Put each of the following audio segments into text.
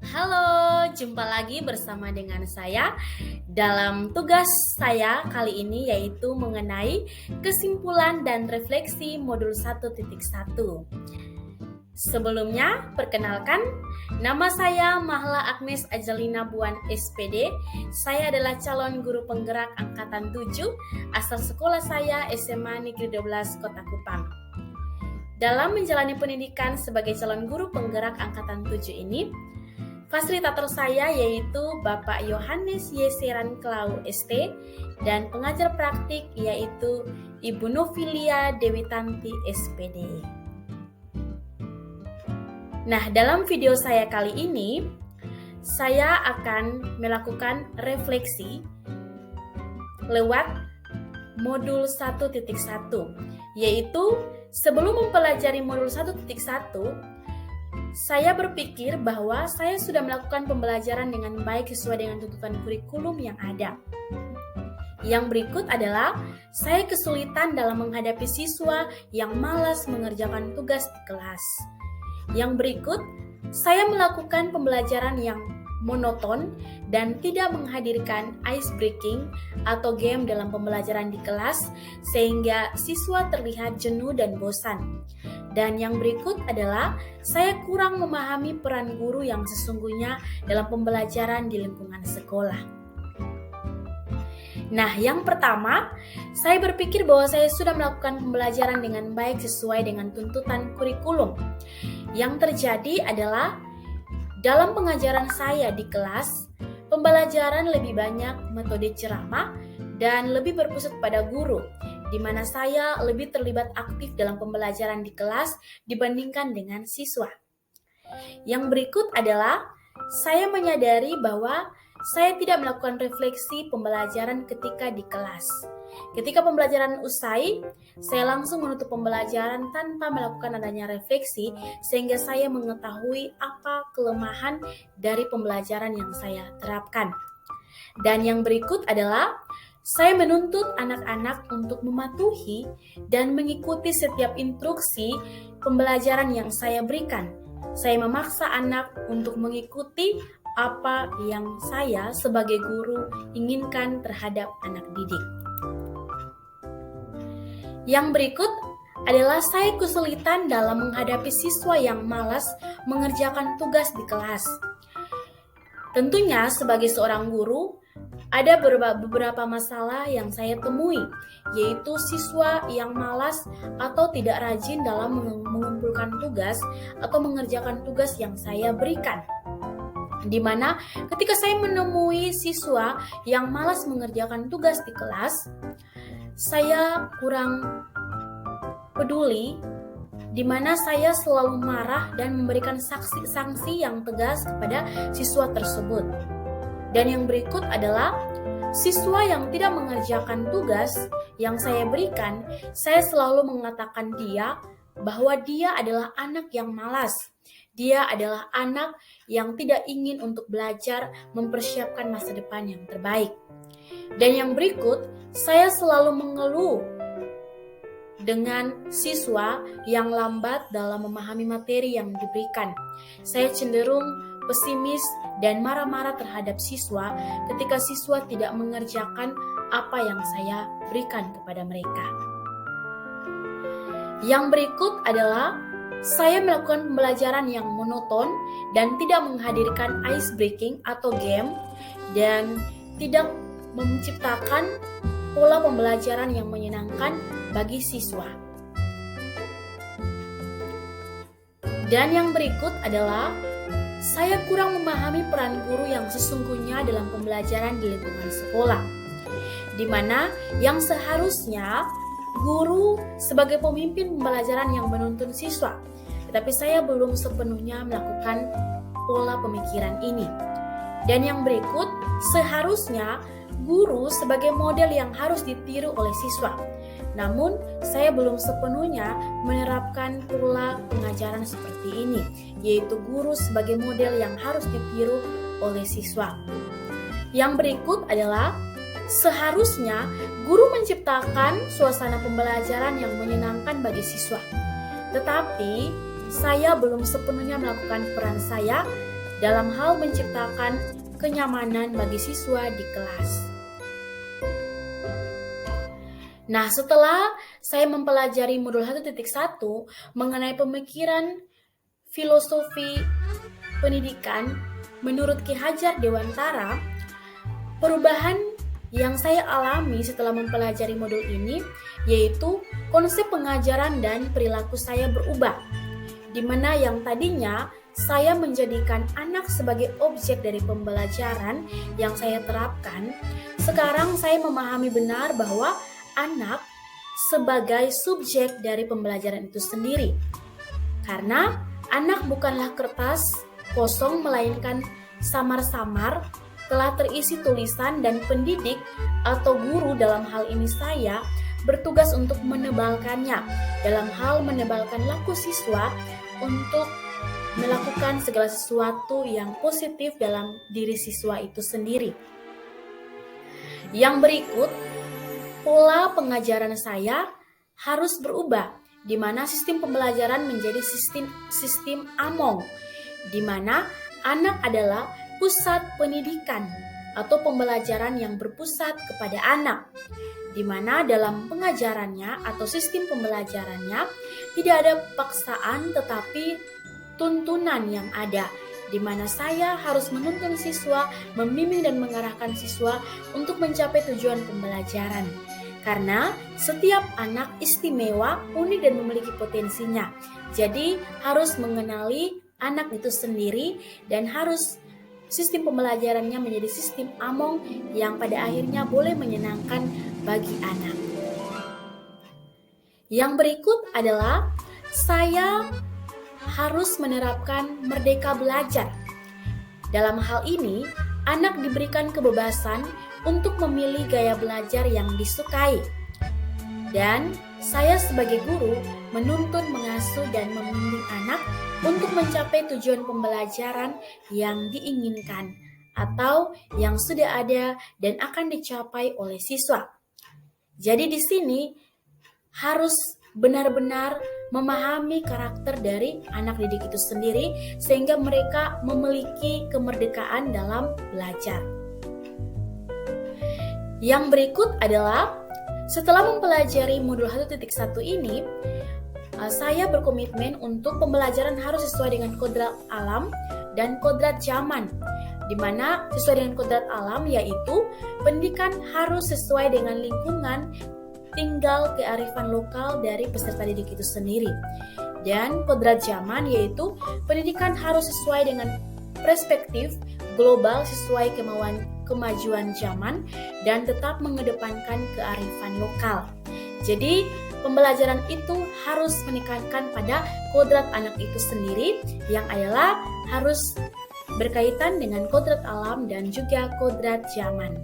Halo, jumpa lagi bersama dengan saya dalam tugas saya kali ini yaitu mengenai kesimpulan dan refleksi modul 1.1. Sebelumnya, perkenalkan, nama saya Mahla Agnes Ajalina Buan SPD. Saya adalah calon guru penggerak angkatan 7, asal sekolah saya SMA Negeri 12 Kota Kupang. Dalam menjalani pendidikan sebagai calon guru penggerak angkatan 7 ini, fasilitator saya yaitu Bapak Yohanes Y. Seran Klau ST dan pengajar praktik yaitu Ibu Novilia Dewi Tanti SPD. Nah, dalam video saya kali ini, saya akan melakukan refleksi lewat modul 1.1, yaitu sebelum mempelajari modul 1.1, saya berpikir bahwa saya sudah melakukan pembelajaran dengan baik sesuai dengan tuntutan kurikulum yang ada. Yang berikut adalah saya kesulitan dalam menghadapi siswa yang malas mengerjakan tugas di kelas. Yang berikut, saya melakukan pembelajaran yang monoton dan tidak menghadirkan ice breaking atau game dalam pembelajaran di kelas sehingga siswa terlihat jenuh dan bosan. Dan yang berikut adalah saya kurang memahami peran guru yang sesungguhnya dalam pembelajaran di lingkungan sekolah. Nah, yang pertama, saya berpikir bahwa saya sudah melakukan pembelajaran dengan baik sesuai dengan tuntutan kurikulum. Yang terjadi adalah dalam pengajaran saya di kelas, pembelajaran lebih banyak metode ceramah dan lebih berpusat pada guru, di mana saya lebih terlibat aktif dalam pembelajaran di kelas dibandingkan dengan siswa. Yang berikut adalah saya menyadari bahwa saya tidak melakukan refleksi pembelajaran ketika di kelas. Ketika pembelajaran usai, saya langsung menutup pembelajaran tanpa melakukan adanya refleksi sehingga saya mengetahui apa kelemahan dari pembelajaran yang saya terapkan. Dan yang berikut adalah saya menuntut anak-anak untuk mematuhi dan mengikuti setiap instruksi pembelajaran yang saya berikan. Saya memaksa anak untuk mengikuti apa yang saya sebagai guru inginkan terhadap anak didik. Yang berikut adalah saya kesulitan dalam menghadapi siswa yang malas mengerjakan tugas di kelas. Tentunya sebagai seorang guru, ada beberapa masalah yang saya temui, yaitu siswa yang malas atau tidak rajin dalam mengumpulkan tugas atau mengerjakan tugas yang saya berikan. Di mana ketika saya menemui siswa yang malas mengerjakan tugas di kelas, saya kurang peduli, di mana saya selalu marah dan memberikan sanksi yang tegas kepada siswa tersebut. Dan yang berikut adalah siswa yang tidak mengerjakan tugas yang saya berikan, saya selalu mengatakan bahwa dia adalah anak yang malas. Dia adalah anak yang tidak ingin untuk belajar mempersiapkan masa depan yang terbaik. Dan yang berikut, saya selalu mengeluh dengan siswa yang lambat dalam memahami materi yang diberikan. Saya cenderung pesimis dan marah-marah terhadap siswa ketika siswa tidak mengerjakan apa yang saya berikan kepada mereka. Yang berikut adalah saya melakukan pembelajaran yang monoton dan tidak menghadirkan ice breaking atau game dan tidak menciptakan pola pembelajaran yang menyenangkan bagi siswa. Dan yang berikut adalah saya kurang memahami peran guru yang sesungguhnya dalam pembelajaran di lingkungan sekolah, di mana yang seharusnya guru sebagai pemimpin pembelajaran yang menuntun siswa, tetapi saya belum sepenuhnya melakukan pola pemikiran ini. Dan yang berikut, seharusnya guru sebagai model yang harus ditiru oleh siswa. Namun, saya belum sepenuhnya menerapkan pola pengajaran seperti ini, yaitu guru sebagai model yang harus ditiru oleh siswa. Yang berikut adalah seharusnya guru menciptakan suasana pembelajaran yang menyenangkan bagi siswa. Tetapi, saya belum sepenuhnya melakukan peran saya dalam hal menciptakan kenyamanan bagi siswa di kelas. Nah, setelah saya mempelajari modul 1.1 mengenai pemikiran filosofi pendidikan menurut Ki Hajar Dewantara, perubahan yang saya alami setelah mempelajari modul ini yaitu konsep pengajaran dan perilaku saya berubah, di mana yang tadinya saya menjadikan anak sebagai objek dari pembelajaran yang saya terapkan, sekarang saya memahami benar bahwa anak sebagai subjek dari pembelajaran itu sendiri. Karena anak bukanlah kertas kosong, melainkan samar-samar telah terisi tulisan, dan pendidik atau guru dalam hal ini saya bertugas untuk menebalkannya, dalam hal menebalkan laku siswa untuk melakukan segala sesuatu yang positif dalam diri siswa itu sendiri. Yang berikut, pola pengajaran saya harus berubah, di mana sistem pembelajaran menjadi sistem AMONG, di mana anak adalah pusat pendidikan atau pembelajaran yang berpusat kepada anak, di mana dalam pengajarannya atau sistem pembelajarannya tidak ada paksaan tetapi tuntunan yang ada, di mana saya harus menuntun siswa, membimbing dan mengarahkan siswa untuk mencapai tujuan pembelajaran. Karena setiap anak istimewa, unik dan memiliki potensinya. Jadi harus mengenali anak itu sendiri dan harus sistem pembelajarannya menjadi sistem AMONG yang pada akhirnya boleh menyenangkan bagi anak. Yang berikut adalah saya harus menerapkan merdeka belajar. Dalam hal ini, anak diberikan kebebasan untuk memilih gaya belajar yang disukai. Dan saya sebagai guru menuntun, mengasuh, dan membimbing anak untuk mencapai tujuan pembelajaran yang diinginkan atau yang sudah ada dan akan dicapai oleh siswa. Jadi di sini harus benar-benar memahami karakter dari anak didik itu sendiri sehingga mereka memiliki kemerdekaan dalam belajar. Yang berikut adalah setelah mempelajari modul 1.1 ini, saya berkomitmen untuk pembelajaran harus sesuai dengan kodrat alam dan kodrat zaman, di mana sesuai dengan kodrat alam yaitu pendidikan harus sesuai dengan lingkungan tinggal kearifan lokal dari peserta didik itu sendiri, dan kodrat zaman yaitu pendidikan harus sesuai dengan perspektif global sesuai kemajuan zaman dan tetap mengedepankan kearifan lokal. Jadi pembelajaran itu harus menekankan pada kodrat anak itu sendiri yang adalah harus berkaitan dengan kodrat alam dan juga kodrat zaman.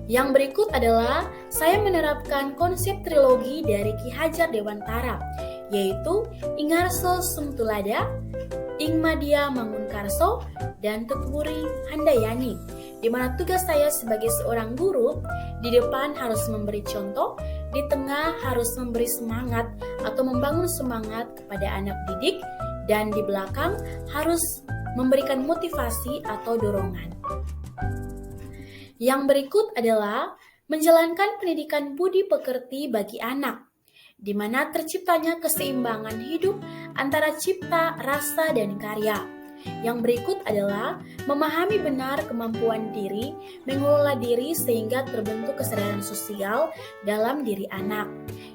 Yang berikut adalah saya menerapkan konsep trilogi dari Ki Hajar Dewantara, yaitu Ingarso Sumtulada, Ingmadia Mangunkarso, dan Tutwuri Handayani, di mana tugas saya sebagai seorang guru di depan harus memberi contoh, di tengah harus memberi semangat atau membangun semangat kepada anak didik, dan di belakang harus memberikan motivasi atau dorongan. Yang berikut adalah menjalankan pendidikan budi pekerti bagi anak, di mana terciptanya keseimbangan hidup antara cipta, rasa, dan karya. Yang berikut adalah memahami benar kemampuan diri, mengelola diri sehingga terbentuk kesadaran sosial dalam diri anak.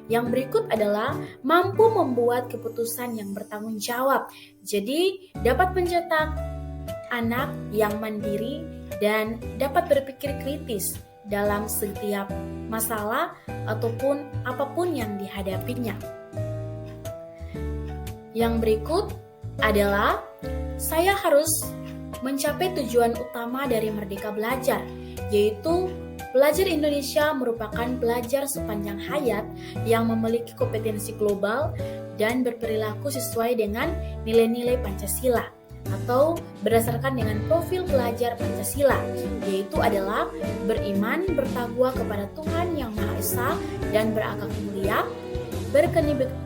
Yang berikut adalah mampu membuat keputusan yang bertanggung jawab. Jadi dapat mencetak anak yang mandiri dan dapat berpikir kritis dalam setiap masalah ataupun apapun yang dihadapinya. Yang berikut adalah saya harus mencapai tujuan utama dari Merdeka Belajar, yaitu pelajar Indonesia merupakan pelajar sepanjang hayat yang memiliki kompetensi global dan berperilaku sesuai dengan nilai-nilai Pancasila atau berdasarkan dengan profil pelajar Pancasila, yaitu adalah beriman, bertakwa kepada Tuhan Yang Maha Esa dan berakhlak mulia,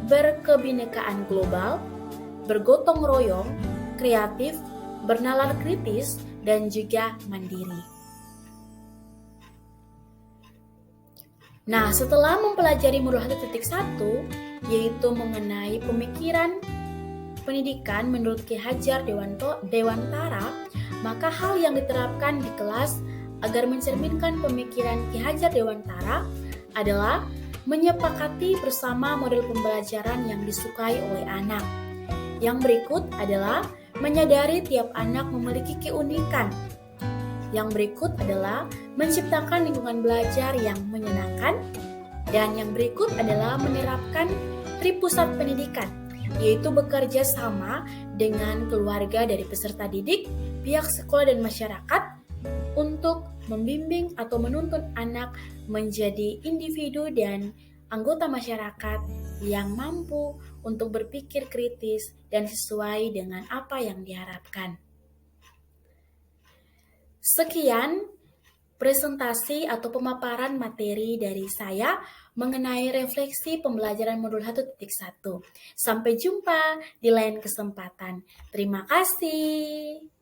berkebinekaan global, bergotong royong, kreatif, bernalar kritis, dan juga mandiri. Nah, setelah mempelajari modul 1.1, yaitu mengenai pemikiran pendidikan menurut Ki Hajar Dewantara, maka hal yang diterapkan di kelas agar mencerminkan pemikiran Ki Hajar Dewantara adalah menyepakati bersama model pembelajaran yang disukai oleh anak. Yang berikut adalah menyadari tiap anak memiliki keunikan. Yang berikut adalah menciptakan lingkungan belajar yang menyenangkan. Dan yang berikut adalah menerapkan tripusat pendidikan, yaitu bekerja sama dengan keluarga dari peserta didik, pihak sekolah dan masyarakat untuk membimbing atau menuntun anak menjadi individu dan anggota masyarakat yang mampu untuk berpikir kritis dan sesuai dengan apa yang diharapkan. Sekian presentasi atau pemaparan materi dari saya mengenai refleksi pembelajaran modul 1.1. Sampai jumpa di lain kesempatan. Terima kasih.